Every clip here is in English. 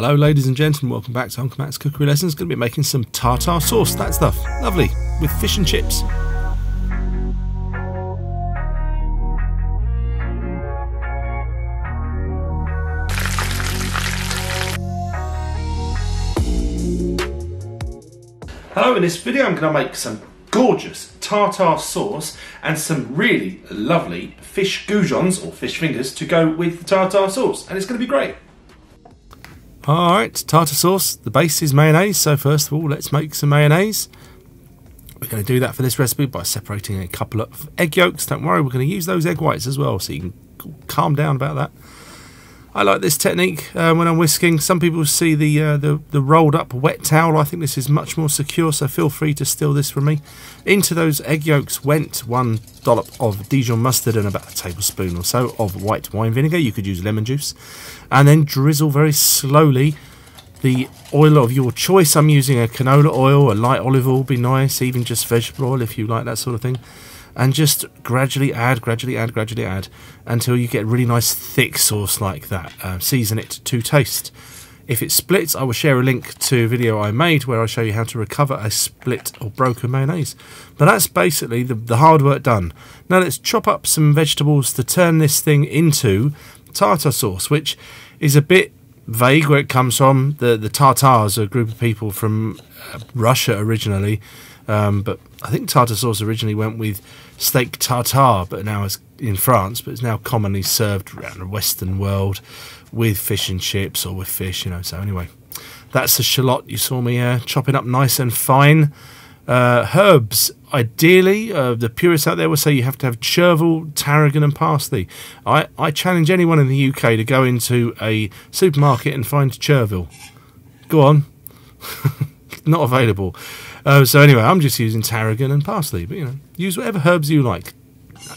Hello ladies and gentlemen, welcome back to Uncle Matt's Cookery Lessons. Going to be making some tartar sauce, that stuff, lovely, with fish and chips. Hello, in this video I'm going to make some gorgeous tartar sauce and some really lovely fish goujons or fish fingers to go with the tartar sauce, and it's going to be great. Alright, tartar sauce, the base is mayonnaise, so first of all let's make some mayonnaise. We're going to do that for this recipe by separating a couple of egg yolks. Don't worry, we're going to use those egg whites as well, so you can calm down about that. I like this technique when I'm whisking. Some people see the rolled up wet towel. I think this is much more secure, so feel free to steal this from me. Into those egg yolks went 1 dollop of Dijon mustard and about a tablespoon or so of white wine vinegar. You could use lemon juice. And then drizzle very slowly the oil of your choice. I'm using a canola oil, a light olive oil would be nice, even just vegetable oil if you like that sort of thing. And just gradually add until you get a really nice thick sauce like that. Season it to taste. If it splits, I will share a link to a video I made where I show you how to recover a split or broken mayonnaise. But that's basically the hard work done. Now let's chop up some vegetables to turn this thing into tartar sauce, which is a bit vague where it comes from. The Tartars are a group of people from Russia originally. But I think tartar sauce originally went with steak tartare, but now it's in France, but it's now commonly served around the Western world with fish and chips or with fish, you know. So anyway, that's the shallot you saw me chopping up nice and fine. Herbs, ideally, the purists out there will say you have to have chervil, tarragon and parsley. I challenge anyone in the UK to go into a supermarket and find chervil. Go on. Not available. So anyway, I'm just using tarragon and parsley, but you know, use whatever herbs you like.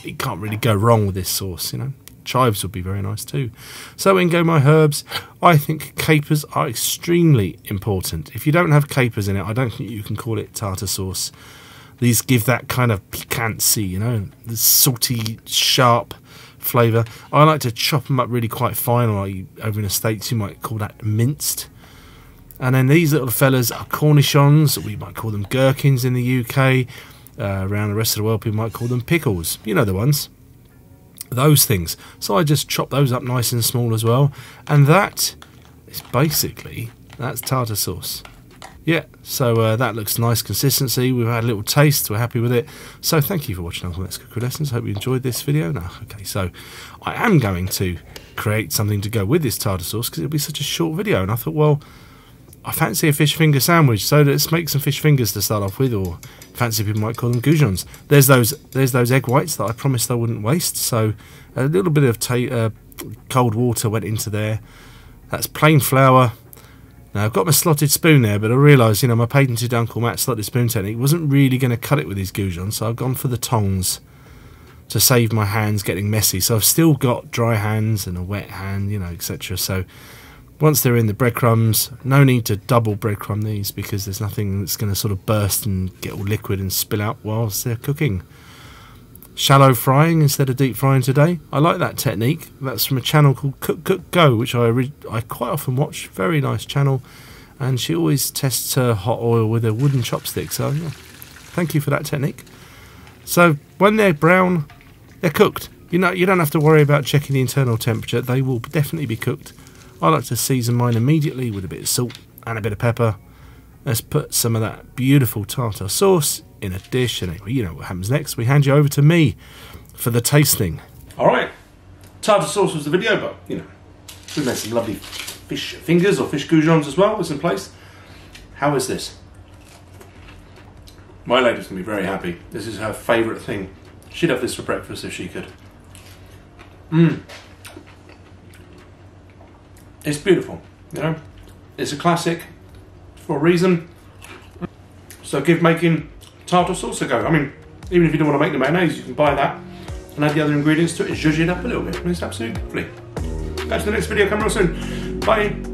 You can't really go wrong with this sauce, you know. Chives would be very nice too. So in go my herbs. I think capers are extremely important. If you don't have capers in it, I don't think you can call it tartar sauce. These give that kind of piquancy, you know, the salty, sharp flavour. I like to chop them up really quite fine, or like over in the States you might call that minced. And then these little fellas are cornichons. We might call them gherkins in the UK. Around the rest of the world, people might call them pickles. You know the ones. Those things. So I just chop those up nice and small as well. And that is basically, that's tartar sauce. Yeah, so that looks nice consistency. We've had a little taste. We're happy with it. So thank you for watching Uncle Matt's Cookery Lessons. Hope you enjoyed this video. No, okay, so I am going to create something to go with this tartar sauce because it'll be such a short video. And I thought, well, I fancy a fish finger sandwich, so let's make some fish fingers to start off with, or fancy people might call them goujons. There's those egg whites that I promised I wouldn't waste, so a little bit of cold water went into there. That's plain flour. Now I've got my slotted spoon there, but I realised, you know, my patented Uncle Matt slotted spoon technique wasn't really going to cut it with these goujons, so I've gone for the tongs to save my hands getting messy. So I've still got dry hands and a wet hand, you know, etc. So once they're in the breadcrumbs, no need to double breadcrumb these because there's nothing that's going to sort of burst and get all liquid and spill out whilst they're cooking. Shallow frying instead of deep frying today. I like that technique. That's from a channel called Cook Go, which I quite often watch. Very nice channel, and she always tests her hot oil with a wooden chopstick. So yeah, thank you for that technique. So when they're brown, they're cooked. You know, you don't have to worry about checking the internal temperature. They will definitely be cooked. I like to season mine immediately with a bit of salt and a bit of pepper. Let's put some of that beautiful tartar sauce in a dish, and anyway, you know what happens next. We hand you over to me for the tasting. Alright, tartar sauce was the video, but you know, we made some lovely fish fingers or fish goujons as well with some place. How is this? My lady's going to be very happy. This is her favourite thing. She'd have this for breakfast if she could. It's beautiful, you know. It's a classic for a reason. So give making tartar sauce a go. I mean, even if you don't want to make the mayonnaise, you can buy that and add the other ingredients to it and zhuzh it up a little bit. I mean, it's absolutely lovely. Catch you in the next video. Come real soon. Bye.